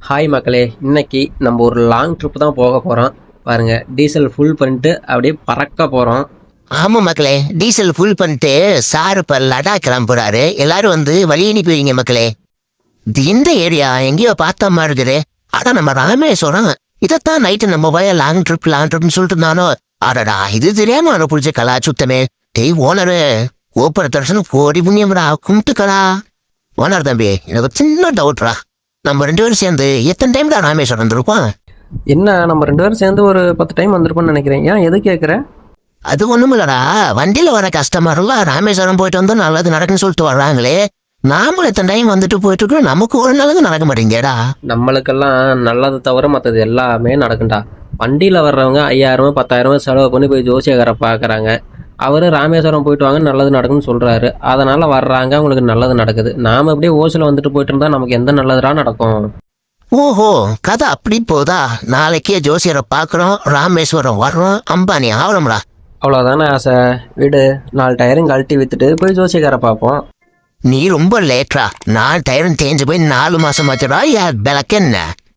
Hi மக்களே, இன்னைக்கு நம்ம ஒரு லாங் ட்ரிப் தான் போக போகிறோம். பாருங்க, டீசல் ஃபுல் பண்ணிட்டு அப்படியே பறக்க போகிறோம். ஆமா மக்களே, டீசல் ஃபுல் பண்ணிட்டு சார் இப்ப லடாக் கிளம்புறாரு. எல்லாரும் வந்து வழி அனுப்பிடுவீங்க மக்களே. இது இந்த ஏரியா எங்கேயோ பார்த்த மாதிரி இருக்குது. அதான் நம்ம ராமேஸ்வரம். இதைத்தான் நைட்டு நம்ம போய் லாங் ட்ரிப்னு சொல்லிட்டு இருந்தானோ. அடடா, இது தெரியாம அவனை பிடிச்ச கலா சுத்தமே. டெய் ஓனரு, ஓப்பர தர்ஷனம் கோடி புண்ணியம்டா, கும்பிட்டுக்கலா. ஓனர் தம்பி, எனக்கு சின்ன டவுட்ரா. நம்ம 2 பேரும் சேர்ந்து எத்தனை டைம் தான் ராமேஸ்வரம் வந்துருப்போம்? என்ன, நம்ம 2 பேரும் சேர்ந்து ஒரு 10 டைம் வந்திருப்போம்னு நினைக்கிறேன். ஏன் எது கேட்குற? அது ஒண்ணும் இல்லடா, வண்டியில வர கஸ்டமர்லாம் ராமேஸ்வரம் போயிட்டு வந்தா நல்லது நடக்குன்னு சொல்லிட்டு வர்றாங்களே. நாமளும் எத்தனை டைம் வந்துட்டு போயிட்டு இருக்கோம், நமக்கு ஒரு நல்லது நடக்க மாட்டேங்கடா. நம்மளுக்கெல்லாம் நல்லது தவிர மற்றது எல்லாமே நடக்கும்டா. வண்டியில் வர்றவங்க 5000 10,000 செலவு பண்ணி போய் ஜோசியக்காரை பார்க்குறாங்க. அவர் ராமேஸ்வரம் போயிட்டு வாங்க நல்லது நடக்குன்னு சொல்கிறாரு. அதனால் வர்றாங்க, அவங்களுக்கு நல்லது நடக்குது. நாம் அப்படியே ஓசில் வந்துட்டு போயிட்டு இருந்தால் நமக்கு எந்த நல்லதுடா நடக்கும்? ஓஹோ, கதை அப்படி போதா? நாளைக்கே ஜோசியரை பார்க்குறோம், ராமேஸ்வரம் வர்றோம், அம்பானி ஆகணும்டா. அவ்வளோதானே ஆசை. வீடு 4 டயரும் கழட்டி விற்றுட்டு போய் ஜோசியக்காரை பார்ப்போம். நீ ரொம்ப லேட்ரா. 4 டயரும் தேஞ்சு போய் 4 மாசம் ஆச்சுடா. யார் விளக்கு என்ன?